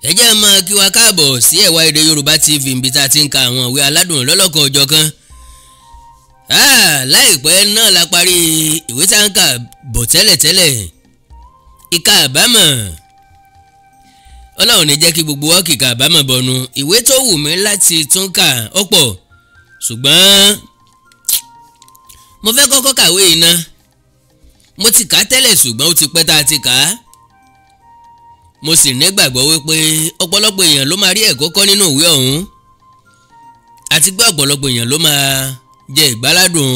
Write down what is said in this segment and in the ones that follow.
ẹ jẹ́ mọ́ kí wa káàbọ̀ sí ẹ̀wá èdè Yorùbá TV níbi tá a ti ń ka àwọn ìwé aládùn lọ́lọ́kan ọ̀jọ̀kan. Láìpẹ́ náà la parí ìwé tá a ń kà bọ̀ tẹ́lẹ̀tẹ́lẹ̀ ìka àbámọ̀. Ọlọ́run ní jẹ́ kí gbogbo wa kíka àbámọ̀ bọ̀nu. Ìwé tó wù mí láti tún kà ọ̀pọ̀ ṣùgbọ́n mo fẹ́ kọ́kọ́ kàwé iná. Mo ti kà á tẹ́lẹ̀ ṣùgbọ́n ó ti pẹ́ tá a ti kà á. Mo sì nígbàgbọ́ wípé ọ̀pọ̀lọpọ̀ èèyàn ló máa rí ẹ̀kọ́ kọ́ nínú ìwé ọ̀hún àti pé ọ̀pọ̀lọpọ̀ èèyàn ló máa jẹ ìgbáládùn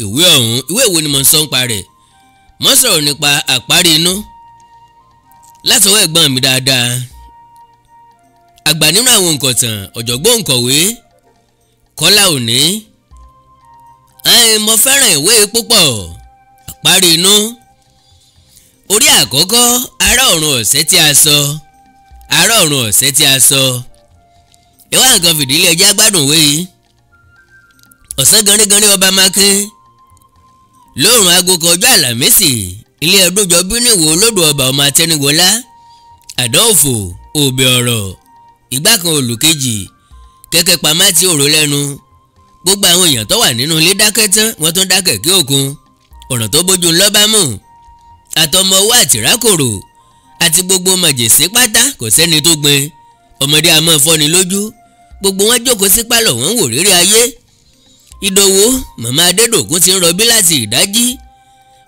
ìwé ọ̀hún. Ìwé wo ni mo ń sọ nípa rẹ̀? Mo ń sọ̀rọ̀ nípa àparí inú láti ọwọ́ ẹ̀gbọ́n mi dáadáa, àgbà nínú àwọn òǹkọ̀tàn, ọ̀jọ̀gbọ́n òǹkọ̀wé Kọ́lá Òní. Mo fẹ́ràn ìwé púpọ̀. Àparí inú. Orí àkọ́kọ́, ará ọ̀run ọ̀sẹ́ tí a sọ. Ará ọ̀run ọ̀sẹ́ tí a sọ. Ìwà nǹkan fìdílé ẹjẹ́ agbádùn ìwé yìí. Ọ̀sán ganríganrí ọba Mákín. Lóòrùn aago kọjá Àlàmísì, ilé ẹdún jọ bí níwò olódò ọba ọmọ Atẹ́niwọlá. Àdánfò, òbí ọ̀rọ̀, ìgbà kan olùkejì, kẹ́kẹ́ pamá tí òró lẹ́nu. Gbogbo àwọn èèyàn tó wà nínú ilé dákẹ́ tán, wọ́n tún dákẹ́ kí òkun. Ọ̀ràn tó bójú ńlọ́bámú. Àtọmọ owó àtìrákòrò àti gbogbo màjèsí pátá kò sẹ́ni tó gbin. Ọmọdé a máa fọ́ni lójú. Gbogbo wọn jókòó sí pálọ̀ wọn wò rírí ayé. Ìdòwú màmá Adédòkun ti ń rọbí láti ìdájí.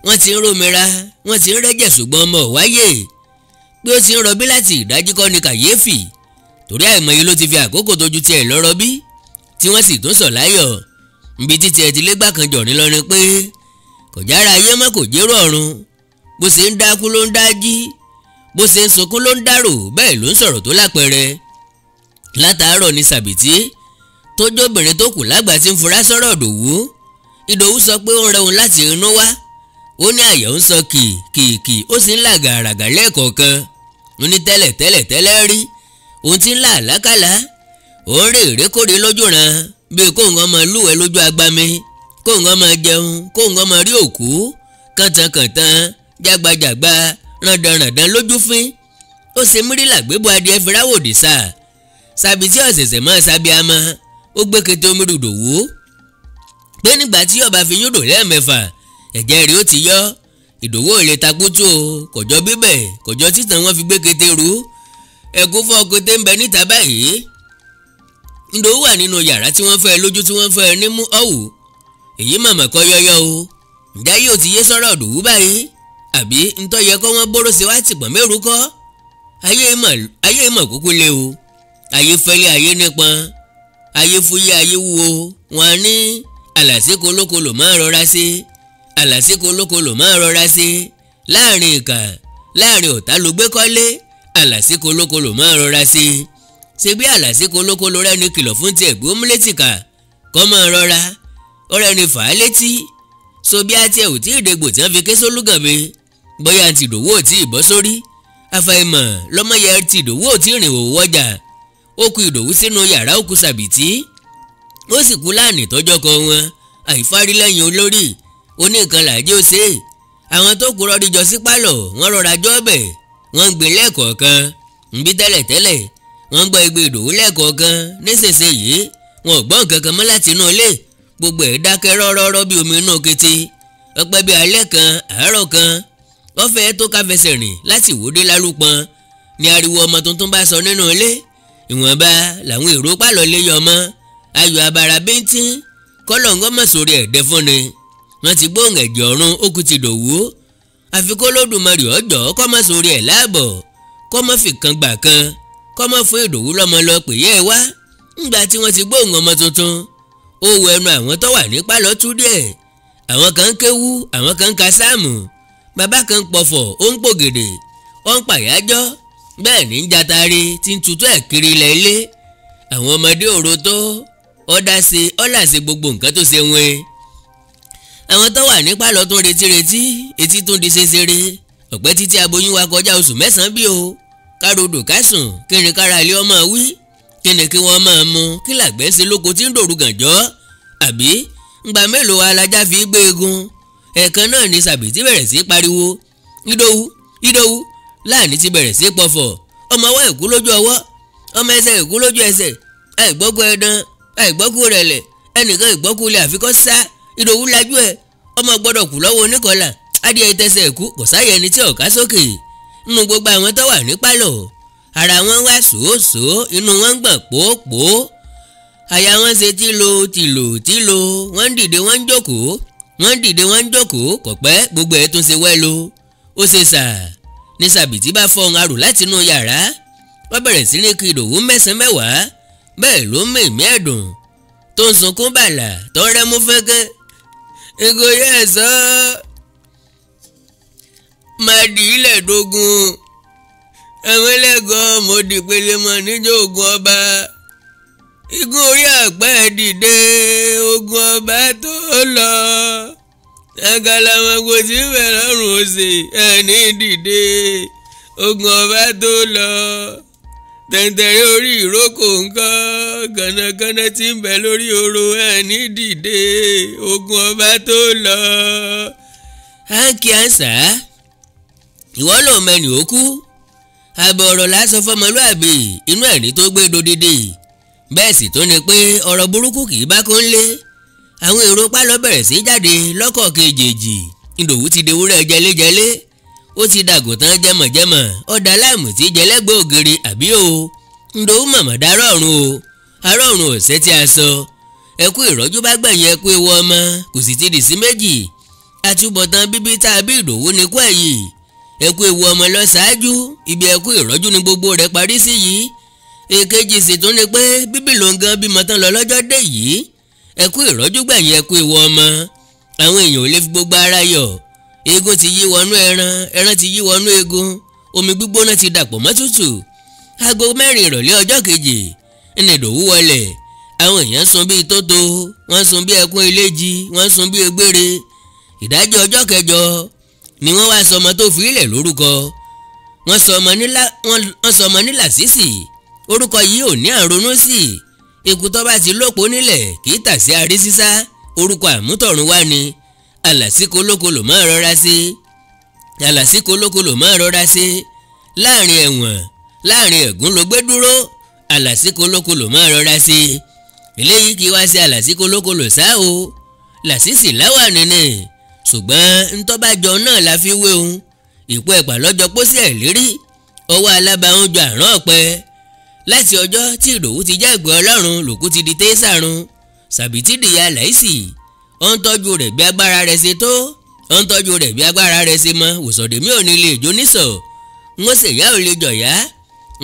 Wọ́n ti ń rómira, wọ́n ti ń rẹ́jẹ̀ ṣùgbọ́n ọmọ wáyé. Pé ó ti ń rọbí láti ìdájí kọ́ ni kàyéfì. Torí àìmọye ló ti fi àkókò tójú tiẹ̀ lọ rọbí tí wọ́n sì tún sọ̀ láyọ̀. Nbí títí ẹ ti lé gbàkanjọ̀ nílọrin pé kò jára ayé mọ́ kò jérò ọ̀run. Bó ṣe ń dákú ló ń dájí, bó ṣe ń sunkún ló ń dárò, bẹ́ẹ̀ ló ń sọ̀rọ̀ tó lápẹẹrẹ. Látàárọ̀ ni Sàbìtí tó jóbìnrin tó kù lágbà tí ń fura sọ̀rọ̀ Ìdòwú. Ìdòwú sọ pé ó ń rẹ òun láti inú wá. Ó ní àyà ń sọ kìkì, ó sì ń là gàràgà lẹ́ẹ̀kọ̀ọ̀kan. Ó ní tẹ́lẹ̀ rí òun ti ń là àlákàlà. Ó ń rè rékòrè lójú ran bíi kóun ọmọ lúwẹ̀ẹ́ lójú agbami, kóun ọmọ jẹun, kóun ọmọ rí òkú kàntankàntan, jágbajàgba, ràndànràndàn lójú fín. Ó ṣe mírílà gbébọ adìẹ firáwòdì sáà. Sàbìtí ọ̀sẹ̀sẹ̀ mọ́ sábíàmọ́. Ó gbé kété omi Ìdòwú pé nígbà tí ọba fi yúdò lẹ́ẹ̀mẹ́fà ẹ̀jẹ̀ rẹ̀ ó ti yọ. Ìdòwú ò lè takútù o, kọjọ́ bíbẹ̀ kọjọ́ títàn wọn fi gbé kété rú. Ẹ̀kú fọ́ kété ń bẹ níta báyìí. Ìdòwú wà nínú yàrá tí wọ́n fẹ́ lójú tí wọ́n fẹ́ nímú ọ̀wù. Èyí màmá kọ́ yọ́yọ́ o. Ǹjẹ́ yóò ti yé sọ̀rọ̀ Ìdòwú báyìí? Àbí ntọ́ yẹ kọ́ wọ́n bóró sí wá tìpọ̀n mẹ́rù kọ́? Ayé ìmọ̀ kúkú lé o. Ayé fẹ́lẹ́ ayé nípọn. Ayé fúyẹ́ ayé wúwo. Wọ́n ní àlàsí kolókolò máa rọra sí. Àlàsí kolókolò máa rọra sí. Láàrin ìkà, láàrin ọ̀tá ló gbé kọ́lé. Àlàsí kolókolò máa rọra sí. Ṣé bí àlàsí kolókolò rẹ ní kìlọ̀ fún tiẹ̀ gbó mú létí kà kọ́ máa rọra. Ọ̀rẹ́ ni fà á létí. So bí a tiẹ̀ ò tí ì dégbò tí wọ́n fi ké sólúgàn mi. Bóyá ti Ìdòwú ò tí ì bọ́ sórí. Àfàìmọ̀ lọ́mọye ti Ìdòwú ò tí ì rìn òwò ọjà. Ó kù Ìdòwú sínú yàrá ó kù Sàbìtí. Ó sì kú láàní tọ́jọ́ kan wọn. Àìfárí lẹ́yìn olórí. Ó ní nǹkan làjẹ́ ó ṣe. Àwọn tó kú rọrí jọ sí pálọ̀ wọ́n rọra jọ́ ọbẹ̀. Wọ́n ń gbé lẹ́ẹ̀kọ̀ọ̀kan. Nbí tẹ́lẹ̀tẹ́lẹ̀ wọ́n ń gbọ́ igbe Ìdòwú lẹ́ẹ̀kọ̀ọ̀kan. Nísinsìnyí wọn ò gbọ́ nǹkan kan mọ́ láti inú ilé. Gbogbo ẹ̀ dákẹ́ rọ́rọ́rọ́ bí omi inú kété. Ọpẹ́ bí alẹ́ kan àárọ̀ kan. Wọ́n fẹ́ tó ká fẹsẹ̀ rìn láti Ìwòdé lálùpọ̀n ni ariwo ọmọ tuntun bá sọ nínú ilé. Ìwọ̀nba làwọn èrò pálọ̀ lé yọ ọmọ. Ayọ̀ abara bíntín kọ́lọ̀ ń gọ́mọ̀ sórí ẹ̀dẹ́ fún ni. Wọ́n ti gbóhùn ẹ̀jẹ̀ ọ̀run ó kú ti Ìdòwú. Àfikún Olódùmarè ọjọ́ kọ́mọ̀ sórí ẹ̀ láàbọ̀. Kọ́mọ̀ fi kan gbà kan. Kọ́mọ̀ fún Ìdòwú lọ́mọ lọ pè yẹ́ ẹ wá. Ńgbà tí wọ́n ti gbóhùn ọmọ tuntun. Ó wo ẹnu àwọn tó wà ní pálọ̀ tú díẹ̀. Àwọn kan ń kéwú, àwọn kan ń ka sáàmù. Bàbá kan ń pọ̀fọ̀, ó ń pògèdè, ó ń pàyájọ́. Bẹ́ẹ̀ ní ń jatari tí ń tutù ẹ̀ kiri ilẹ̀ ilé. Àwọn ọmọdé òro tó ọ̀là sí gbogbo nǹkan tó ṣe wọn. Àwọn tó wà ní pálọ̀ tún retí etí tún di ṣeṣere. Ọ̀pẹ́ títí aboyún wa kọjá oṣù 9 bí o. Károdò kásùn kíni kára ilé ọmọ wí. Kíni kí wọ́n máa mu kí làgbẹ́ ń ṣe lóko tí ń dòru gànjọ́. Àbí ngbà mélòó alájá fi gbé egun. Ẹ̀ẹ̀kan náà ni Sàbìtí bẹ̀rẹ̀ sí pariwo Ìdòwú láàní ti bẹ̀rẹ̀ sí pọ̀fọ̀. Ọmọ ọwọ́ ẹ̀kú lójú ọwọ́ ọmọ ẹsẹ̀ ìkú lójú ẹsẹ̀ àìgbọ́kú ẹ̀dán àìgbọ́kú rẹ̀lẹ̀ ẹnìkan ìgbọ́kú ilé àfikọ́ sá Ìdòwú lajú ẹ̀ ọmọ gbọ́dọ̀ kù lọ́wọ́ oníkọlà adìẹ tẹsẹ̀ ìkú kò sáyẹ ẹni tí ọ̀ká sókè nínú gbogbo àwọn tó wà ní pálọ̀ ara wọn wá sòósòó inú wọn gbọ̀n pòópòó àyà wọn ṣe tìlò wọ́n dìde wọ́n jókòó kò pẹ́ gbogbo ẹ̀ tún ṣe wẹ́lo ó ṣe sà ní sàbìtì bá fọ́ ọ̀hún arò láti inú yàrá wọ́n bẹ̀rẹ̀ sí ní kí Ìdòwú mẹ́sàn-án mẹ́wàá bẹ́ẹ̀ ló mèmí ẹ̀dùn tó ń sunkún bàlà tó ń rẹ́mú fẹ́kẹ́ ìgòyè ẹ̀sọ́ máa dì í lẹ́ẹ̀dógún àwọn ẹlẹ́gàn mo dìpele mọ́ níjọ́ ogun ọba igun orí àpẹ́ dìde ogun ọba tó lọ àgàlàmọ̀gbò tí ń bẹ lọ́rùn òsè ẹni dìde ogun ọba tó lọ tẹ̀ǹtẹ̀rẹ́ orí ìrókò ńkọ́ gànàgànà tí ń bẹ lórí oró ẹni dìde ogun ọba tó lọ. áńkì ànsá ìwọ ló mẹ́ni ó kú àbọ̀ ọ̀rọ̀ lásán fọmọlúàbí inú ẹ̀rí tó gbé dodidi bẹ́ẹ̀ sì tó ní pé ọ̀rọ̀ burúkú kì í bá kó ń lé àwọn èrò pálọ̀ bẹ̀rẹ̀ sí jáde lọ́kọ̀ọ̀kan èjèèjì Ìdòwú ti dewúrẹ́ jẹlẹ́jẹlé ó ti dàgùntàn jẹmọ̀jẹmọ̀ ọ̀dà láàmù tí jẹlẹ́gbẹ́ ògiri àbí o Ìdòwú mọ̀mọ́ dárọ̀ ọ̀run o arọ́ ọ̀run ọ̀sẹ̀ tí a sọ ẹkú ìrọ́jú bá gbẹ̀yìn ẹkú ewu ọmọ kò sì ti dì sí méjì àtúbọ̀tán bíbí tá a bí Ìdòwú ní kú ẹ̀yì ẹkú ewu ọmọ lọ ṣáájú ibi ẹkú ìrọ́jú ni gbogbo rẹ̀ parí sí yìí èkejì sì tún ni pé bíbí ló ń gan bímọ tán lọ lọ́jọ́ dé yìí ẹkú ìrọ́jú gbẹ̀yìn ẹkú ewu ọmọ àwọn èèyàn ò lè fi gbogbo ara yọ̀ eégún ti yí wọnú ẹran ti yí wọnú eégún omi gbígbóná ti dàpọ̀ mọ́ tútù aago 4 ìrọ̀lẹ́ ọjọ́ kejì ní Ìdòwú wọlé àwọn èèyàn sun bíi tótó wọ́n sun bíi ẹkún eléjì wọ́n sun bíi egbére ìdájọ́ ọjọ́ kẹjọ ni wọ́n wá sọmọ tó fi ilẹ̀ lórúkọ wọ́n sọ ọmọ ní Lásìsì orúkọ yìí ò ní àrònú sí ikú tó bá ti lópo nílẹ̀ kì í tà sí arí sísá orúkọ àmútọ̀run wá ni àlàsí kolókolò máa rọra sí láàrin ẹ̀wọ̀n láàrin ẹ̀gún ló gbé dúró àlàsí kolókolò máa rọra sí eléyìí kì í wá sí àlàsí kolókolò sá o Lásìsì láwà nínú ṣùgbọ́n ntọ́bàjọ náà la fi wé òun ìpò ẹ̀pà lọ́jọ́ pósí ẹ̀ lérí ọwọ́ alábàáhùn jọ àrán ọ̀pẹ láti ọjọ́ tí Ìdòwú ti jẹ́ ìgbẹ́ Ọlọ́run lòkú ti di tẹ́sàrún sàbìtì dìyà Láìsì ó ń tọ́jú rẹ̀ bí agbára rẹ̀ ṣe tó ó ń tọ́jú rẹ̀ bí agbára rẹ̀ ṣe mọ́ wòsàndèmí ò ní lè jó nísọ̀ ń ó sì yá ò lè jọ̀ yá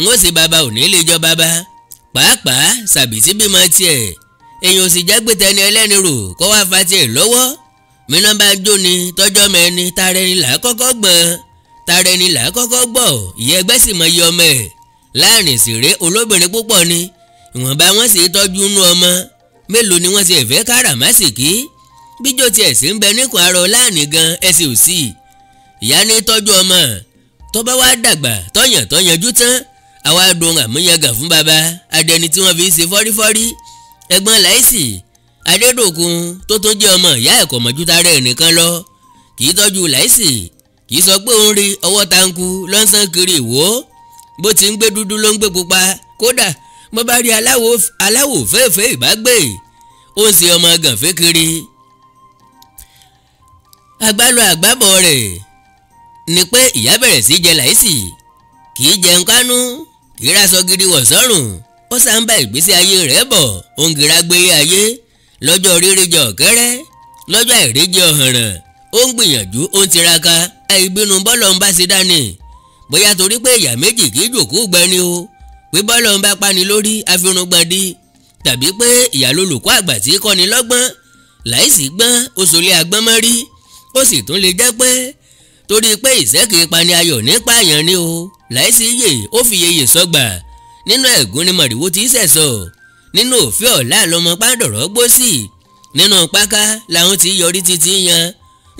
ń ó sì bàbá ò ní lè jọ bàbá pàápàá sàbìtì bímọ tiẹ̀ èèyàn ò sì jẹ́ gbẹ̀tẹ́ni ẹlẹ́ni rò kó wá fa tiẹ̀ lọ́wọ́ mìíràn bá jó ni tọ́jọ́ mẹ́ni tarẹni là á kọ́kọ́ gbọ̀n tarẹni là á kọ́kọ́ gbọ̀ ìyẹn ẹgbẹ́ sì mọ iye ọmọ ẹ̀ láàrin ìsìrè olóbìnrin púpọ̀ ni ìwọ̀nba wọn sì tọ́jú inú ọmọ mélòó ni wọ́n ti ẹ̀fẹ́ káràmásìkí bíjó tiẹ̀ sì ń bẹ níkùn arọ láàrin gan ẹsẹ̀ òsì ìyá ní tọ́jú ọmọ tó bá wá dàgbà tọ́yànjú tán àwa dùn àmúyangàn fún baba adẹni tí wọ́n fi ṣe fọ́rífọ́rí ẹ̀gbọ́n Láìsì Adédòkun tó tún jẹ́ ọmọ ìyá ẹ̀kọ́ mọ̀jútà rẹ̀ nìkan lọ kì í tọ́jú Láìsì kì í sọ pé òun rí ọwọ́ tanku lọ́sàn kiri ìwò bó ti ń gbé dúdú ló ń gbé pupa kódà mo bá rí aláwò fẹ́ẹ̀fẹ́ ìbágbé ó ń ṣe ọmọ gànfẹ́ kiri. àgbálọ àgbábọ̀ rẹ̀ ni pé ìyá bẹ̀rẹ̀ sí jẹ Láìsì kì í jẹun kánú kì í raṣọ gidi wọ̀ sọ́rùn ó sá ń bá ìgbésí ayé rẹ̀ bọ̀ ó ń gira gbé ayé lọ́jọ́ rírí jẹ ọ̀kẹ́rẹ́ lọ́jọ́ àìrí jẹ ọ̀hànràn ó ń gbìyànjú ó ń tiraka àìbínú bọ́lọ̀ ń bá ṣe dání bóyá torí pé ìyá méjì kì í jòkó gbẹni o pé bọ́lọ̀ ń bá pani lórí afirungbọ̀ndì tàbí pé ìyá lolùkọ́ àgbà tí kọ́ni lọ́gbọ́n Láìsì gbọ́n ó sọlé agbọ́n mọ́rí ó sì tún lè jẹ́ pé torí pé ìṣẹ́kì pani ayọ̀ nípa àyàn ni o Láìsì yè ó fi yeye sọ́gbà nínú ẹ̀gún ni mọ̀rìwó ti sẹ̀sọ̀ nínú òfin ọ̀la lọmọ pàdọ̀rọ̀ gbó sí nínú páká làwọn ti yọrí títí yan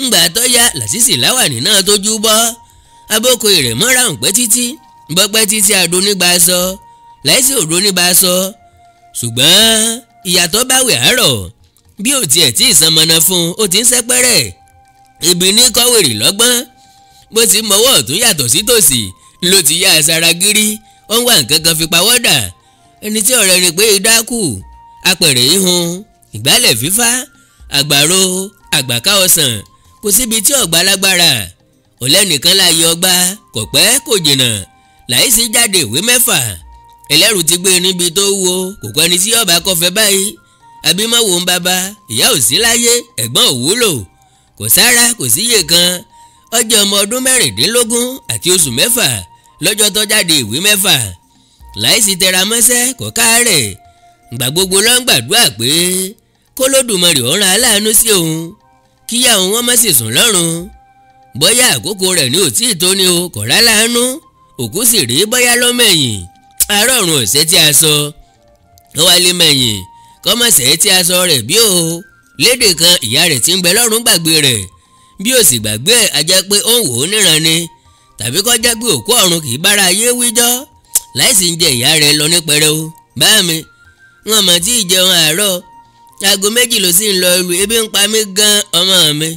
ńgbà tó yá Lásìsì láwàní náà tójú bọ́ abóko ìrẹ̀mọ́ra ń pẹ́ títí bọ́pẹ́ títí àdó nígbà sọ Láìsì òdó nígbà sọ ṣùgbọ́n ìyàtọ̀ báwẹ̀ àárọ̀ bí ò tiẹ̀ tí ìsanmọ́nà fún ó ti ń sẹ́pẹ́rẹ́ ibi ní kọ́wèrè lọ́gbọ́n bó ti mọwọ́ ọ̀tún yàtọ̀ sí tòsì ló ti yá àṣàrà gírí ó ń wá nǹkan kan fi pawọ́dà. Ẹni tí ọ̀rẹ́ ni pé dákù apẹ̀rẹ̀ híhun ìgbálẹ̀ fífá àgbàro àgbàká ọsàn kò síbi tí ọ̀gbà lágbára. ọ̀lẹ́nìkan láàyè ọgbà kò pẹ́ kò jìnnà Láìsí jáde ìwé 6 ẹlẹ́rù ti gbé níbi tó wo kò pẹ́ni tí ọba kọfẹ́ báyìí. Abímọ́wò ń bàbá ìyá ò sí láyé ẹ̀gbọ́n ò wúlò kò sára kò síyè kan. Ọjọ́ ọmọ ọdún 16 àti oṣù 6 lọ́jọ́ tó jáde ìwé 6. Láìsí tẹra mọ́ṣẹ́ kò káàárẹ̀ ìgbà gbogbo ló ń gbàdúrà pé k'Olódùmarè ó rán aláàánú sí òun kíyà òun wọ́n má sì sùn lọ́rùn. Bóyá àkókò rẹ̀ ní òtí tó ní o kò rá láàánú òkú sì rí bóyá lọ́mẹ̀yìn àárọ̀rùn ọ̀sẹ̀ tí a sọ ó wá lé mẹ̀yìn kọ́mọ̀sẹ̀ tí a sọ rẹ̀ bí o lédè kan ìyá rẹ̀ tí ń bẹ lọ́rùn gbàgbé rẹ̀ bí ó sì gbàgbé ẹ̀ a jẹ́ pé ó ń wò ó níran ni tàbí kó jẹ́ pé òkú ọ̀run kì í bára ayé wíjọ́. Láìsí ń jẹ ìyá rẹ̀ lọ ní pẹrẹu bá mi wọn mọ̀ tí ìjẹun àárọ̀ aago 2 ló sì ń lọ lu ebi ń pa mí gan ọmọ mi.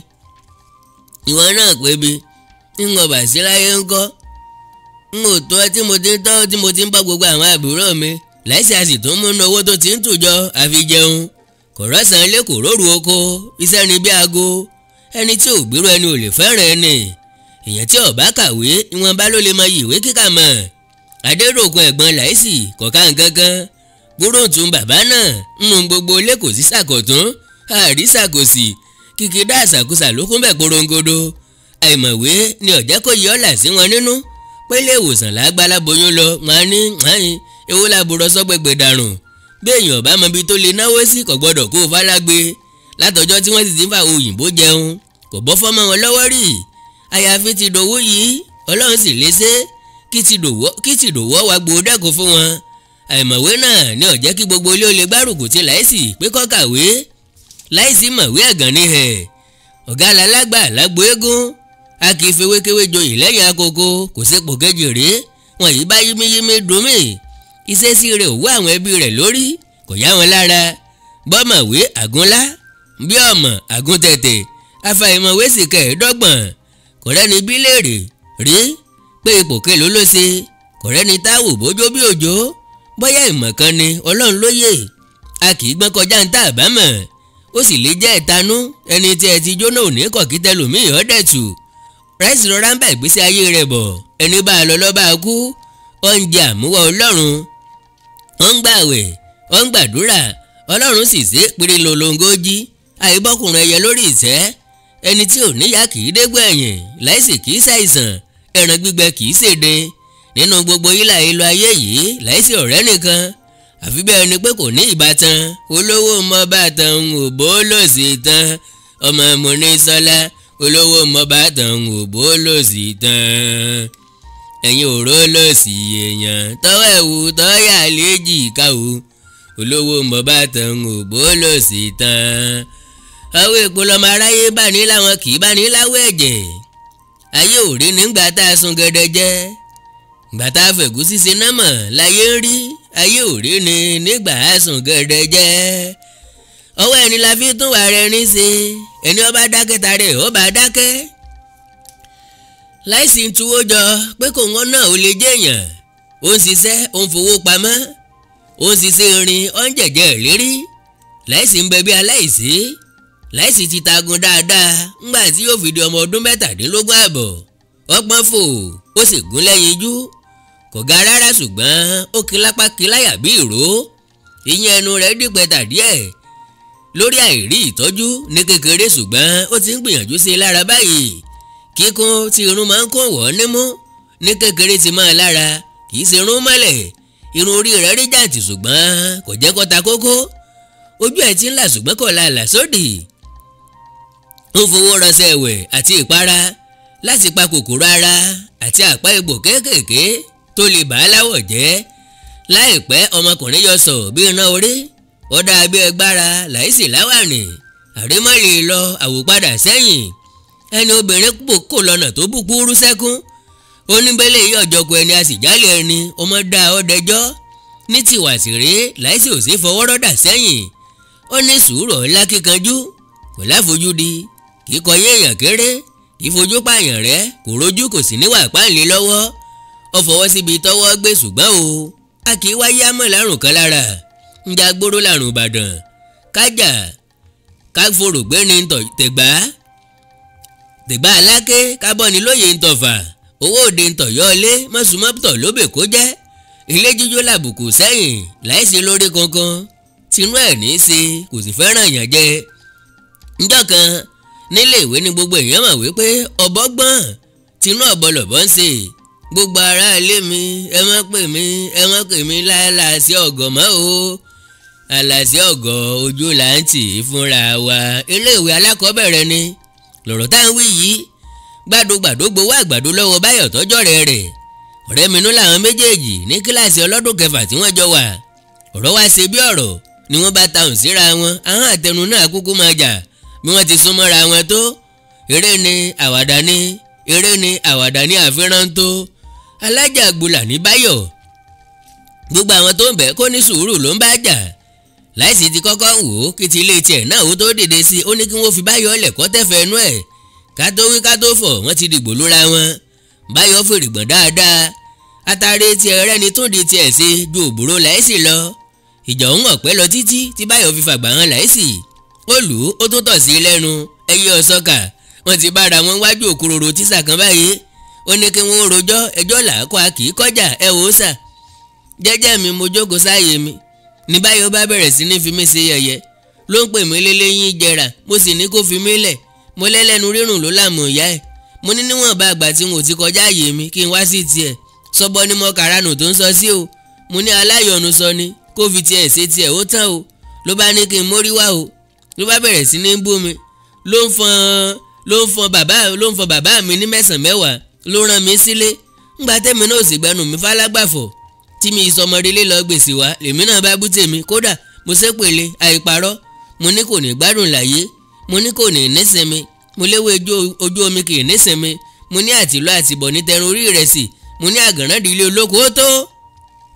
Ìwọ náà pé bi ń wọ bàṣí láyé ń kọ́ n ò tó tí mo ti ń tọ́ tí mo ti ń bá gbogbo àwọn àbúrò mi. Láìsí a sì tún múnú owó tó ti ń tùjọ àfi jẹun kò rọ́sàn ilé kò róru oko iṣẹ́ ni bí aago ẹni tí ò gbèrú ẹni ò lè fẹ́ràn ẹni èèyàn tí ò bá kàwé ìwọ̀nba ló lè mọ ìwé kíkà mọ̀. Adéròkun ẹ̀gbọ́n Láìsí kọ̀ọ̀ká nǹkankan gbóróǹtún bàbá náà nínú gbogbo ilé kò sí sàkọ̀tún àrísàkòsì kìkìdá àṣàkóṣà ló kún bẹ̀ korongodo. Àìmọ̀wé ni ọ̀jẹ́ kò yí ọ̀là sí wọn nínú pélé ìwòsàn lágbálá boyún lọ wọn ní ewu làbúrò sọ́gbẹ̀gbẹ̀ dàrùn bí èèyàn bá mọ ibi tó lè náwó sí kò gbọ́dọ̀ kó o fálágbé látọjọ́ tí wọ́n sì ti ń fa òyìnbó jẹun kò bọ́ fọ́mọ wọn lọ́wọ́ rí. Àyàfi ti dòwó yìí Ọlọ́run sì lè ṣe kí ti dòwó wa gbòó dẹ́kun fún wọn. Àìmọ̀wé náà ni ó jẹ́ kí gbogbo ilé ó lè gbárùkù ti Láìsí pé kó kàwé. Láìsí mọ̀wé ẹ̀gàn ní ẹ̀ ọ̀gá alágbà lágbo eégún a kì í fewékewé joyè lẹ́yìn àkókò kò sépò kejì rí wọn yìí bá yímíyímí dùnmí. Ìṣesí rẹ̀ ò wú àwọn ẹbí rẹ̀ lórí kò yá wọn lára bọ́mọ̀wé àgúnlá bí ọmọ àgúntẹ̀tẹ̀ afàìmọ̀wé sì kẹẹ̀ẹ́dọ́gbọ̀n kò rẹ́ni bí léèrè rí pé ipò kélòó ló ṣe kò rẹ́ni táwò bójó bí òjò bóyá ìmọ̀ kan ni Ọlọ́run lóye a kì í gbọ́n kọjá ń tà àbámọ̀ ó sì lè jẹ́ ìtanú ẹni tí ẹ ti jóná òní kọ̀kí tẹlòmíì ọ̀dẹ̀tù. Láìsí rọra ń bá ìgbésí ayé rẹ̀ bọ̀ ẹni bá a lọ lọ́ bá a kú oúnjẹ àmúwọ́ Ọlọ́run ó ń gbààwẹ̀ ó ń gbàdúrà Ọlọ́run sì ṣe péré lolongojí àìbọ́kùnrin ẹyẹ lórí ìtẹ́ ẹni tí ò níyà kì í dégbò ẹ̀yìn Láìsí kì í ṣàìsàn ẹran gbígbẹ kì í ṣèdè nínú gbogbo ilà ìlú ayé yìí Láìsí ọ̀rẹ́ nìkan àfi bẹ́ẹ̀ ni pé kò ní ìbátan olówó mọ́ bàtàn òbó lòsì tán ọmọ Mọ́nísọ́lá olówó mọ́ bàtàn òbó lòsì tán ẹ̀yin òró lòsì èèyàn tọ́wọ́ ẹ̀wù tọ́yà léjì káwù olówó mọ́ bàtàn òbó lòsì tán. Àwọn èèpo lọ́mọ aráyé bá ní láwọn kì í bá ní láwọ̀ ẹ̀jẹ̀ ayé ò rí nígbà tá a sun gẹ́dẹ́ jẹ́ ìgbà tá a fẹ̀gúsí ṣe náà mọ̀ láyé ń rí ayé ò rí ni nígbà á sùn gẹ́dẹ́ jẹ́. Ọwọ́ ẹni la fi tún wà rẹ̀ ní ṣe ẹni ó bá dákẹ́ ta rẹ̀ ó bá dákẹ́. Láìsí ń tuwó jọ pé kò ń náà ó lè jẹ́yàn ó ń ṣiṣẹ́ ó ń fowó pamọ́ ó ń ṣiṣẹ́ irin ó ń jẹ̀jẹ̀ ìlérí. Láìsí ń bẹ bí aláìsí Láìsí ti tagun dáadáa ńgbà tí yóò fi di ọmọ ọdún 17 àbọ̀ ọgbọ́n fò ó sì gún lẹ́yìn ijú kò ga rárá ṣùgbọ́n ó kí lápá kí láyà bí ìró ìyẹn ẹnu rẹ̀ dípẹ́tà díẹ̀ lórí àìrí ìtọ́jú ní kékeré ṣùgbọ́n ó ti ń gbìyànjú sí i lára báyìí kíkún tí irun máa ń kún wọ́ nímú ní kékeré ti máa lára kì í ṣe irun mọ́lẹ̀ irun orí rẹ̀ rí jàǹtì ṣùgbọ́n kò jẹ́ kó ta kókó ojú ẹ̀ ti ń là ṣùgbọ́n kò la àlà sódì ń fowó rọṣẹ́ ẹ̀wẹ̀ àti ìpara láti pa kòkòrò ara àti àpá egbò kéékèèké tó lè bá láwọ̀ jẹ́. Láìpẹ́ ọmọkùnrin yọ sọ bí iná orí ó dá bí ẹgbára Láìsí láwàní àrímọ́lì lọ àwòpadà sẹ́yìn ẹni obìnrin kò lọ́nà tó búkúrú sẹ́kún oníbẹ̀lẹ̀ yìí ọ̀jọ̀kọ̀ ẹni a sì jálẹ̀ ẹni ọmọ dá ọdẹjọ́ ní tiwàsírí Láìsí ò sí fọwọ́rọ́dà sẹ́yìn ó ní sùúrù ọ̀la kíkanjú kò láfojúdi kì í kọyé èèyàn kéré kì í fojú pààyàn rẹ́ kò rojú kò sì níwà páàlì lọ́wọ́ ó fọwọ́ síbi tọ́wọ́ gbé ṣùgbọ́n o a kì í wáyé àmọ́ lárùn kan lára ń já gbóró lárùn Ìbàdàn kájà káforò gbé ní tẹ̀gbá aláké kábọ́ni lóye ń tọ̀fà owó òde ń tọ̀yọ́ ilé mọ́sùmọ́tò lóbè kó jẹ́ ilé jíjó làbùkù sẹ́yìn láìsí lórí kankan tinú ẹ̀ ní í ṣe kò sì fẹ́ràn yàn jẹ. njọ́ kan nílé ìwé ni gbogbo èèyàn mọ̀ wípé ọ̀bọ gbọ́n tinú ọ̀bọ lọ̀bọ ń ṣe gbogbo ará ilé mi ẹ má pè mí láàlàsí ọ̀gọ̀ mọ́ o àlàsí ọ̀gọ̀ ojú là ń tì í fúnra wa. ilé ìwé alákọ̀ọ́bẹ̀rẹ̀ ni lọ̀rọ̀ tá à ń wí yìí gbàdógbàdó gbowó àgbàdo lọ́wọ́ Báyọ̀ tọ́jọ́ rẹ̀ ọ̀rẹ́ minú làwọn méjèèjì ní kíláàsì ọlọ́dún kẹfà tí wọ́n jọ wà ọ̀rọ̀ wá ṣe bí ọ̀rọ̀ ni wọ́n bá tahùn síra wọn àwọn àtẹnu náà kúkú máa jà bí wọ́n ti súnmọ́ra wọn tó eré ni àwàdà ní àfihàn tó alájà gbùlà ní Báyọ̀ gbogbo àwọn tó ń bẹ̀ kó ní sùúrù ló ń bá jà láìsí ti kọ́kọ́ wò ó kí ti ilé tiẹ̀ náà ó tó dìde sí i ó ní kí wọ́n fi Báyọ̀ lẹ̀kọ́ tẹ̀fẹ̀ ẹnu ẹ̀ ká tó wí ká tó fọ̀ wọ́n ti dìgbò lóra wọn Báyọ̀ fèrègbọ̀n dáadáa atare tiẹ̀ rẹ́ni tó di tiẹ̀ ṣe ju òbúrò láìsí lọ ìjà òun ọ̀pẹ́ lọ títí tí Báyọ̀ fi fàgbà hàn láìsí ó lù ú ó tún tọ̀ sí i lẹ́nu ẹyẹ ọ̀sọ́kà wọ́n ti bára wọn wájú òkúròrò tíṣà kan báyìí ó ní kí wọ́n rojọ́ ẹjọ́ làákọ́ a kì í kọjá ẹ wò ó sà jẹ́jẹ́ mi mo jókòó sáàyè mi ní Báyọ̀ bá bẹ̀rẹ̀ sí ní fi mí ṣe yẹ̀yẹ́ ló ń pè mí lélẹ́yìn jẹrà mo sì ní kó fi mí lẹ̀ mo lẹ́lẹ́nu rírùn ló láàmú ìyá ẹ̀ mo ní níwọ̀n bá àgbà tí n ò ti kọjá àyè mi kí n wá sí tiẹ̀ sọ́bọ́ ní mọ́ karánù tó ń sọ sí o mo ní aláyọ̀nù sọ ni kó fi tiẹ̀ ṣe tiẹ̀ ó tán o ló bá ní kí n mórí wá o ló bá bẹ̀rẹ̀ sí ní bú mi ló ń fọn bàbá mi ní mẹ́sàn-án mẹ́wàá ló rán mi sílé ńgbà tẹ́mi náà sì gbẹnu mi fálágbàfọ̀ tí mi ìsọmọdélé lọ gbèsè wá lèmi náà bá bú tèmi kódà mo ṣépèlé àìparọ́ mo ní kò ní gbádùn láyé mo ní kò ní nísinmi mo léwé ojú omi kì í nísinmi mo ní àtìlọ́ àtìbọ̀ ní tẹrun orí rẹ̀ sí mo ní àgànràndì ilé olóko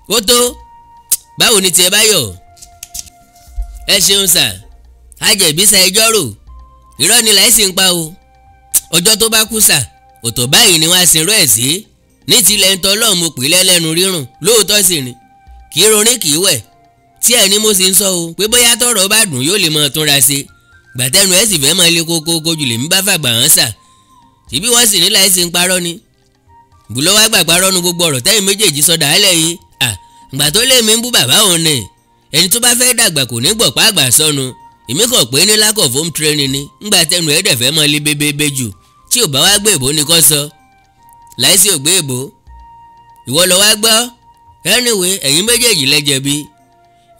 ó tó báwo ni tiẹ̀ Báyọ̀ ẹ ṣeun sà ajẹ̀bísà ẹjọ́ rò irọ́ ni láìsí ń pa o ọjọ́ tó bá kú sà òtò báyìí ni wọ́n á sin rọ́ ẹ̀ sí ní tilẹ̀ ń tọ́ lọ́ọ̀ mo pè lẹ́lẹ́nu rírùn lóòótọ́ sì ni kì í rorin kì í wẹ̀ tí ẹ̀ ní mo sì ń sọ o pé bóyá tọ́rọ̀ bá dùn yóò lè mọ túnra ṣe gbàtẹ́nu ẹ̀ sì fẹ́ mọ ilé kókó kojú lèmi bá fàgbà hàn sà tìbí wọ́n sì ní láìsí ń parọ́ ni bùlọ́ wá gbà parọ́ nu gbogbo ọ̀rọ̀ tẹ́yìn méjèèjì sọ dàálẹ̀ yìí ìgbà tó lé mi ń bú bàbá òun ni ẹni tó bá fẹ́ dàgbà kò ní gbọ̀pá àgbà sọnù èmi kàn pé ní lack of home training ni ńgbà tẹnu ẹ̀ dẹ̀ fẹ́ mọ ilé bébébé jù tí ò bá wá gbé èbó ni kò sọ láìsí ò gbé èbó ìwọ lọ wá gbọ́ anyway ẹ̀yin méjèèjì lẹ jẹ̀bi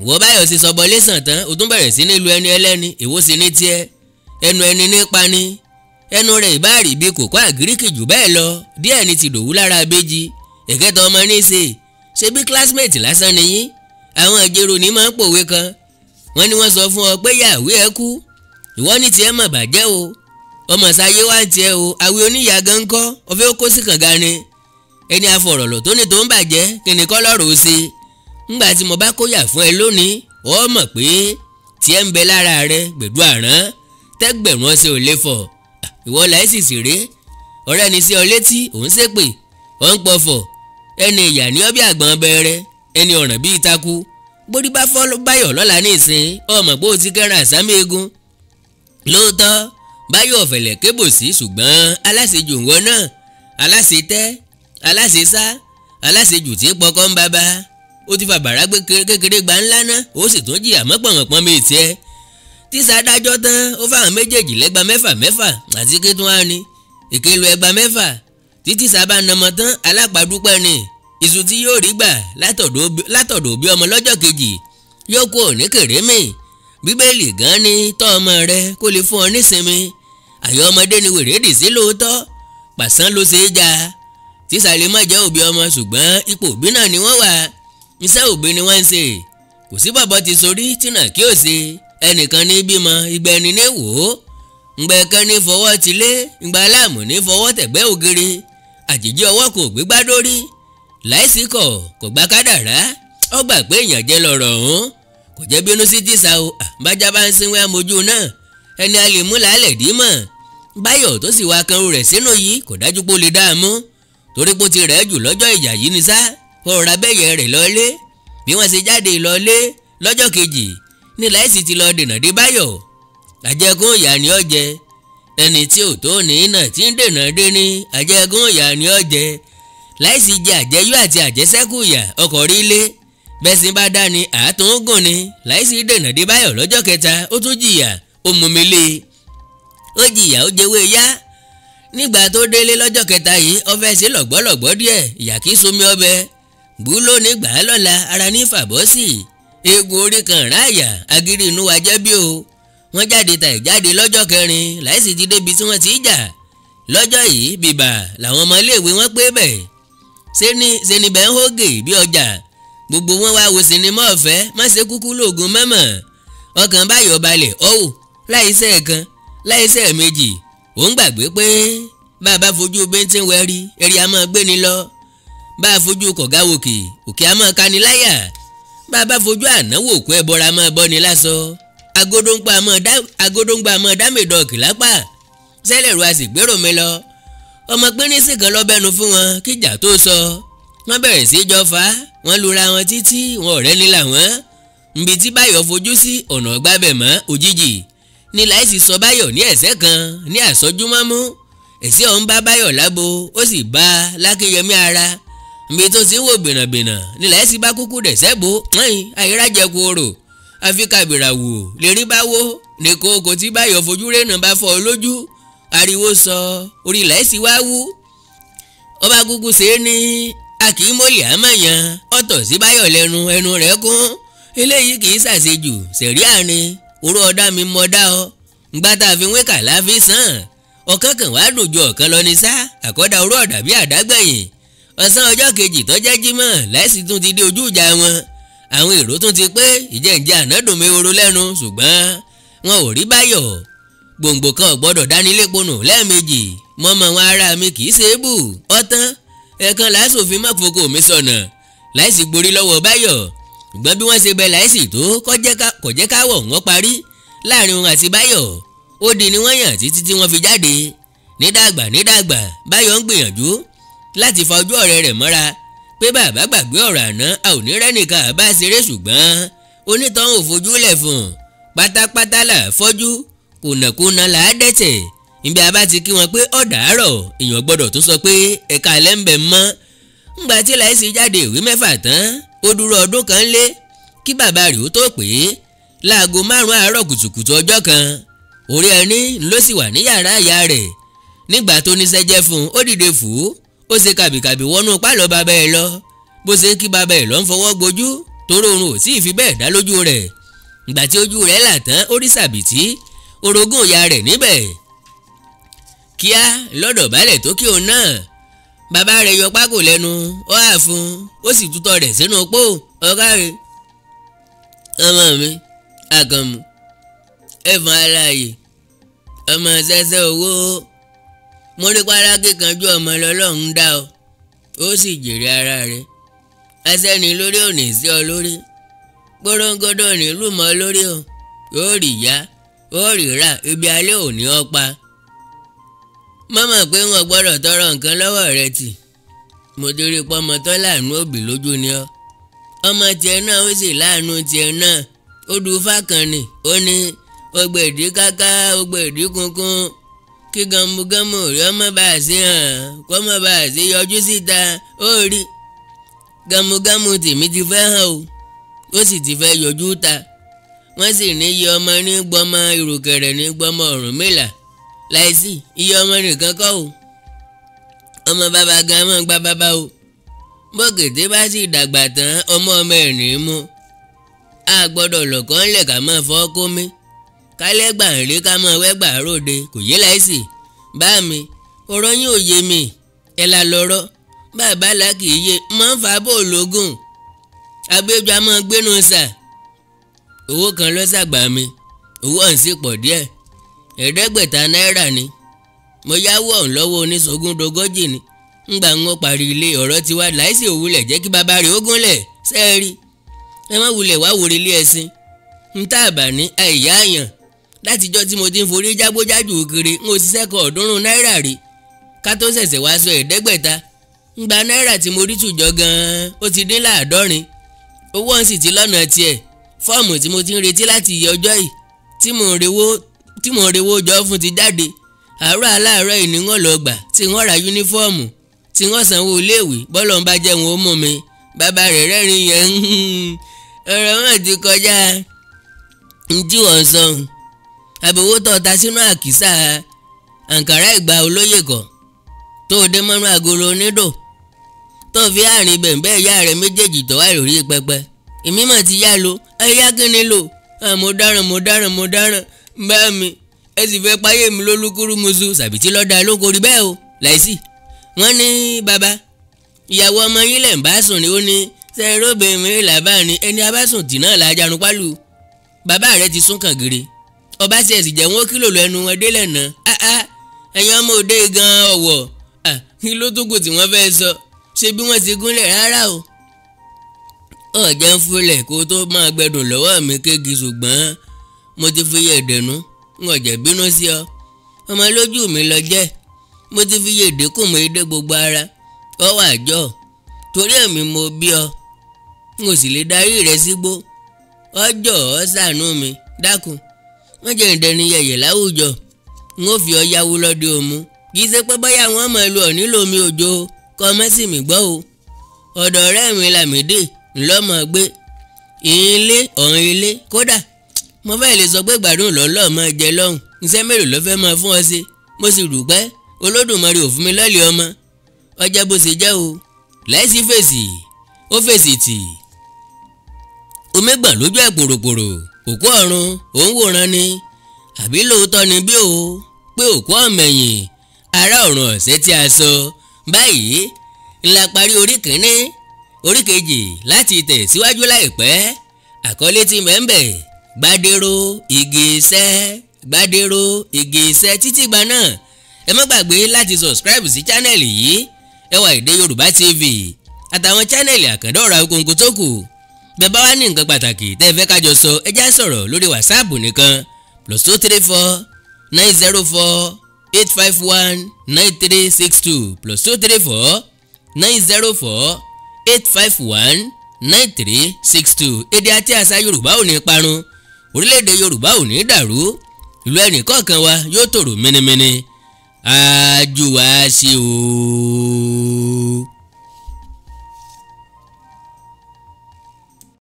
ìwọ Báyọ̀ sì sọbọ lẹ́sàn tán o tún bẹ̀rẹ̀ sí ní lu ẹni ẹlẹ́ni èwo sì ní tiẹ̀ ẹnu ẹni nípa ni ẹnu rẹ̀ ìbáàrí bí kòkó àgíríkì jù bẹ́ẹ̀ lọ díẹ̀ ní ti dòwú lára abéjì ẹ̀kẹ́ta ọmọ ní í ṣe bí classmate lásán nìyí àwọn ìjẹrò ní máa ń pòwe kan wọ́n ní wọ́n sọ fún ọ pé yàwé ẹ kú ìwọ ní tiẹ̀ mọ̀ bàjẹ́ o ọmọ sáyé wá ń tiẹ̀ o àwé oníyà gan ń kọ́ ọfẹ́ ó kó sí kànga ni ẹni afọ̀rọ̀lọ̀ tó ní tó ń bàjẹ́ kí ni kọ́ lọ́rọ̀ ó ṣe ńgbà tí mo bá kóyà fún ẹ lónìí ọ mọ̀ pé tiẹ̀ ń bẹ lára rẹ gbẹ̀dú àrán tẹ́gbẹ̀rún ọ̀sẹ̀ ò lè fọ̀ ìwọ láìsì sì rèé ọ̀rẹ́ ni sí ọ létí òun ṣépè ọ̀ ń pọ̀fọ̀ ẹni ìyà ní ọbẹ̀ àgbọ̀n bẹ̀rẹ̀ ẹni ọ̀ràn bíi takú bórí bá fọ́ Báyọ̀ lọ́la ní ìsìn ọmọ pé ó ti kẹ́ran àsámi egun lóòótọ́ Báyọ̀ ọ̀fẹ̀lẹ̀ kébò sí ṣùgbọ́n aláṣejù ńwọ náà aláṣetẹ́ aláṣesá aláṣejù tí pọkọ́ ń bàbá ó ti fàbàrà gbé kékeré gba ńlá náà ó sì tún jìyà mọ́pọ̀nmọ́pọ́n mi tiẹ̀ tíṣà dájọ́ tán ó fáwọn méjèèjì lẹ́gba mẹ́fà àti kí tún á ní ìkélu ẹgba mẹ́fà títí sábà nàmọ tán alápàdúpẹ́ ni ìṣù tí yóò rí gbà látọ̀dọ̀ òbí ọmọ lọ́jọ́ kejì yóò kó ní kèrémì bíbélì gan ni tọ́ ọmọ rẹ kó lè fún ọ nísinmi àyọ̀ ọmọdé ni wèrè dì sí lóòótọ́ pàṣán ló ṣe é jà tíṣà lè má jẹ́ òbí ọmọ ṣùgbọ́n ipò òbí náà ni wọ́n wà iṣẹ́ òbí ni wọ́n ń ṣe kò sí bọ̀bọ̀ ti sorí tìǹà kí ó ṣe ẹnìkan ní bímọ ìgbẹ́ni ní wò ó ngbẹ̀kan ní fọwọ́ tilé ngbà láàmú ní fọwọ́ tẹ̀gbẹ́ ògiri àjèjì ọwọ́ kò gbégbá dórí láìsí kò gbá kádàrá ó gbà pé èèyàn jẹ́ lọ́rọ̀ ọ̀hún kò jẹ́ bínú sí tíṣà o bájá bá ń sinwé amójú náà ẹni a lè mú làálẹ̀ dì mọ̀ Báyọ̀ tó sì wá kanru rẹ̀ sínú yìí kò dájú pé ó lè dá a mú torí pé ó ti rẹ̀ jù lọ́jọ́ ìjà yìí ni sá ó rọra bẹ́yẹ rẹ̀ lọ́lé. Bí wọ́n ṣe jáde lọ́lé lọ́jọ́ kejì ní Láìsí ti lọ dènà dé Báyọ̀. Àjẹgún ìyá ni ó jẹ ẹni tí ò tó ní náà tí ń dènà dé ní àjẹgún ìyá ni ó jẹ. Láìsí jẹ àjẹyó àti àjẹsẹ́kù ìyà ọkọ̀ rí lé bẹ́sìn bá dá ni àátúngùn ni. Láìsí dènà dé Báyọ̀ lọ́jọ́ kẹta ó tún jìyà ó mú mi lé ó jìyà ó jẹ́wé yá. Nígbà tó délé lọ́jọ́ kẹta yìí ó fẹ́ ṣe lọ̀gbọ́lọ̀gbọ́ díẹ̀ ìyà kí somi ọbẹ̀ gbú lónìí gbà á lọ́la ara ní fàbọ́sì eegun orí kan ráàyà agídí inú wa jẹ́ bí o. Wọ́n jáde ta ìjáde lọ́jọ́ kẹrin Láìsí ti débi tí wọ́n ti jà lọ́jọ́ yìí bìbà làwọn ọmọ iléèwé wọn pé bẹ̀ ṣe ni bẹ́ẹ̀ ń hógè bí ọjà gbogbo wọn wá wo sinimá ọ̀fẹ́ má ṣe kúkú lóògùn mẹ́mọ̀. Ọkàn Báyọ̀ balẹ̀ ọ̀hún láìsẹ̀ kan láìsẹ̀ méjì òun gbàgbé pé bá a bá fojú bẹ́ńtín wẹ̀rí ẹ̀rí a máa gbé ni lọ bá a fojú kọ̀gá wòkè òkè a máa kani láyà bá a bá fojú ànáwó òkú ẹ̀bọra máa bọ́ ni lásọ agodóńgbà máa dámẹ̀dọ̀kì lápá sẹ́lẹ̀rù a sì gbèrò mi lọ. Ọmọ pínísì kan lọ́bẹ̀nu fún wọn kíjà tó sọ wọ́n bẹ̀rẹ̀ sí jọ fà á wọ́n lura wọn títí wọn ọ̀rẹ́ ní làwọn nbí tí Báyọ̀ fojú sí ọ̀nà gbábẹ̀ mọ́ òjijì ní Láìsí sọ Báyọ̀ ní ẹ̀sẹ̀ kan ní àsọjúmọ́mú ẹ̀sẹ̀ ọ̀hún bá Báyọ̀ lábo ó sì bá lákéyẹmí ara nbí tó ti ń wò bìnàbìnà ní Láìsí bá kúkú dẹ̀sẹ̀ bò àyírájẹ kúrò àfikàbìrà wò lè rí bá wó ní kókó tí Báyọ̀ fojú rẹ́nà bá fọ́ lójú ariwo sọ orí Láìsí wá wú ọba kúkú ṣe é ní akímọ́lì àmọ̀yàn ọ̀tọ̀ sí Báyọ̀ lẹ́nu ẹnu rẹ̀ kún eléyìí kì í ṣàṣejù sẹ̀ríà ni orú ọ̀dá mi mọ̀ dá ọ ngbàtà fi wé kàlá fi sàn ọ̀kan kan wàá dùn ju ọ̀kan lọ ní sá àkọ́dá orú ọ̀dà bí àdágbẹ̀yìn ọ̀sán ọjọ́ kejì tọ́jẹ́ jímọ̀ Láìsí tún ti dé ojú ìjà wọn àwọn èrò tún ti pé ìjẹ́ǹjẹ́ ànádùn mi oró lẹ́nu ṣùgbọ́n wọn ò rí Báyọ̀ gbòǹgbò kan ò gbọ́dọ̀ dániléponù lẹ́ẹ̀mejì mọ́mọ́ wọn ara mi kì í ṣe é bù ọ̀tán ẹ̀kan làásòfin má foko mi sọ̀nà Láìsí gborí lọ́wọ́ Báyọ̀ ṣùgbọ́n bí wọ́n ṣe bẹ Láìsí tó kò jẹ́ káwọ̀ wọn parí láàrin òun àti Báyọ̀ ó di ni wọ́n yàn títí tí wọ́n fi jáde nídàgbà Báyọ̀ ń gbìyànjú láti fa ojú ọ̀rẹ́ rẹ̀ mọ́ra pé bàbá gbàgbé ọ̀rọ̀ àná a ò ní rẹ́nìkan àbá ṣeré ṣùgbọ́n onítọ̀hún ò fojú lẹ̀ fún un pátápátá là fọ́jú kùnàkùnà là á dẹ́tẹ̀ níbi a bá ti kí wọn pé ọ̀dàárọ̀ èèyàn gbọ́dọ̀ tún sọ pé ẹ̀ka ẹlẹ́ńbẹ̀ mọ́ ńgbà tí Láìsí jáde ìwé mẹ́fà tán ó dúró ọdún kan lé kí bàbá rẹ̀ ó tó pé láago 5 àárọ̀ kùtùkùtù ọjọ́ kan orí ẹni ló sì wà ní yàrá ìyá rẹ̀ nígbà tó níṣẹ́ jẹ́ fún un ó dìde fù ú ó ṣe kàbìkàbì wọnú pálọ̀ bàbá ẹ̀ lọ bó ṣe kí bàbá ẹ̀ lọ ń fọwọ́ gbojú toró oorun ò tí ì fi bẹ́ẹ̀ dá lójú rẹ̀ ìgbà tí ojú rẹ̀ là tán ó rí sàbìtì orogún ìyá rẹ̀ níbẹ̀ kíá lọ́dọ̀ balẹ̀ tó kí òun náà bàbá rẹ̀ yọ pákó lẹ́nu ó hà fún ó sì tútọ̀ rẹ̀ sínú pò ọ̀gá rẹ̀ ọmọ mi Àkànmú ẹ̀fọn aláàyè ọmọ ṣẹṣẹ owó mo rí para kíkanjú ọmọ lọ́lọ́run dá ọ ó sì jèrè ara rẹ̀ asẹ́ni lórí òní sí ọ lórí gbọ́dọ̀gbọ́dọ̀ ní lùmọ́ lórí o yóò rí ya ó rí rà ibi alẹ́ òní ọ̀pá mọ́mọ́ pé wọ́n gbọ́dọ̀ tọrọ nǹkan lọ́wọ́ rẹ tì mo ti rí pọ́mọ tó láàánú òbí lójú ni ọ ọmọ tiẹ̀ náà ó sì láàánú tiẹ̀ náà ó du fákànnì ó ní ọgbẹ̀dì káká ọgbẹ̀dì kunkun kí gàmùgàmù rí ọmọ bá a sí hàn kó ọmọ bá a sí yọjú síta ó rí gàmùgàmù tèmi ti fẹ́ hàn o ó sì ti fẹ́ yọjú ta wọ́n sì ní iye ọmọ ní gbọ́mọ ìrùkẹ̀rẹ̀ ní gbọ́mọ Ọ̀rúnmìlà Láìsí iye ọmọ nìkan kọ́ o ọmọ bàbá gan mọ́ gba bàbá o bọ́kẹ̀tẹ̀ bá sì dàgbà tán ọmọ ẹ̀ ní mú a gbọ́dọ̀ lọ̀kọ́ ńlẹ̀ ká máa fọ́ kó mi kálẹ́gbà ń rí ká máa wẹ́gbà ròde kò yé Láìsí bá mi ọ̀rọ̀ yín ò yé mi ẹ̀ la lọ́rọ́ bàbá là kì í yé máa ń fa bó lógún abéjọ a máa gbénu sà owó kan lọ́sàgbà mi owó ọ̀hún sì pọ̀ díẹ̀ 500 náírà ni mo yáwó ọ̀hún lọ́wọ́ oníṣogúndogójì ni ńgbà ń wọ́n parí ilé ọ̀rọ̀ ti wá Láìsí òwúlẹ̀ jẹ́ kí bàbá rẹ̀ ó gúnlẹ̀ sẹ́ẹ̀rì ẹ má wulẹ̀ wá wòrè ilé ẹ̀sìn ń tá àbà ní àìyá àyàn látijọ́ tí mo ti ń forí jágbójájú kiri ń ó ṣiṣẹ́ kan 300 náírà rí ká tó ṣẹ̀ṣẹ̀ wá sọ 500 ngba náírà tí mo rí tùjọ gan-an ó ti dín láàdọ́rin owó ọ̀hún sì ti lọ́nà tiẹ̀ fọ́ọ̀mù tí mo ti ń retí láti iye ọjọ́ yìí tí mò ń rewó jọ fún ti jáde àárọ̀ aláàárọ̀ yìí ni wọ́n lọ gbà tí wọ́n ra yúnífọ́ọ̀mù tí wọ́n sanwó iléèwé bọ́lọ̀ ń bá jẹ́ wọn ó mú mi bàbá rẹ̀ rẹ́rìn yẹn ọ̀rọ̀ wọn ti kọjá ntí wọ́n sọ àbẹ̀wò tó ta sínú àkísà àǹkárá ìgbà olóyè kọ̀ tó dé mọ́nú agolo onídò tó fi àárín bẹ̀ǹbẹ̀ ìyá rẹ̀ méjèèjì tó wà lórí pẹpẹ èmi mà ti yá lo ẹ̀yà kíni lò mo dáràn bá mi ẹ sì fẹ́ páyé mi lólúkúrú musu sàbìtì lọ́dà lóko rí bẹ́ẹ̀ o láìsí wọ́n ní bàbá ìyàwó ọmọ yín lẹ̀ ń bá sùn ni ó ní sẹ́rọ́bìnrin làbá ni ẹni abásùn tì náà lájarun pálù bàbá rẹ̀ ti sún kàn gírí ọba tí ẹ sì jẹ́ wọ́n kílò lẹ́nu wọn délẹ̀ náà ẹ̀yin ọmọ òde gan-an ọ̀wọ̀ kí ló tó kù tí wọ́n fẹ́ sọ ṣé bí wọ́n ti gúnlẹ̀ rárá o ọ̀jẹ̀ ń fúnlẹ̀ kó tó máa gbẹdùn lọ́wọ́ mi kéegi ṣùgbọ́n mo ti fi yẹ ìdẹ̀nu ń ọ̀jẹ̀ bínú sí ọ ọmọ lójú mi lọ jẹ́ mo ti fi yẹ ìdínkù mọ́ èdè gbogbo ara ọ wà jọ torí ẹ̀mí mo bí ọ n ò sì lè darí rẹ sígbó ọjọ́ ọ ṣàánú mi dákun wọ́n jẹ́ ìdẹni yẹ̀yẹ̀ láwùjọ n ó fi ọ yáwó lọ́dẹ òmu kì í ṣe pé bóyá wọ́n mọ̀ lu ọ̀ nílò mi òjò kọ́ mẹ́sì mi gbọ́ o ọ̀dọ̀ ọ̀rẹ́ mi Lámìdí ńlọ́mọ gbé ilé ọ̀hún ilé kódà mo fẹ́ lè sọ pé gbádùn lọ́lọ́ máa jẹ lọ́hùn iṣẹ́ mélòó ló fẹ́ máa fún ọ sí mo sì dúpẹ́ Olódùmarè ò fún mi lọ́lẹ̀ ọmọ ọjà bó ṣe jẹ́ o láìsí fèsì ó fèsì tì omi gbọ̀n lójú ẹ̀ pòròpòrò òkú ọ̀run òun wòran ni àbí lóòótọ́ ni bí o pé òkú ọ̀mẹ̀yìn ará ọ̀run ọ̀sẹ̀ tí a sọ báyìí ńlá parí orí kìíní orí kejì láti tẹ̀síwájú láìpẹ́ àkọlé tí mẹ́ńbẹ̀ Gbádéró igi iṣẹ́ títí gba náà ẹ má gbàgbé láti subscribe sí channel yìí Ẹwà Èdè Yorùbá TV àtàwọn channel àkàndá ọ̀rọ̀ Awikonko tó kù bẹ́ẹ̀ bá wá ní nǹkan pàtàkì tẹ́ ẹ fẹ́ kájọ sọ ẹ já sọ̀rọ̀ lórí WhatsApp nìkan +234 904 851 9362 +234 904 851 9362 èdè àti àṣà Yorùbá ò ní parun orílẹ̀-èdè Yorùbá ò ní dàrú ìlú ẹnìkọ̀ọ̀kan wa yóò tòrò mẹ́nẹ́mẹ́nẹ́ àjùwà sí o.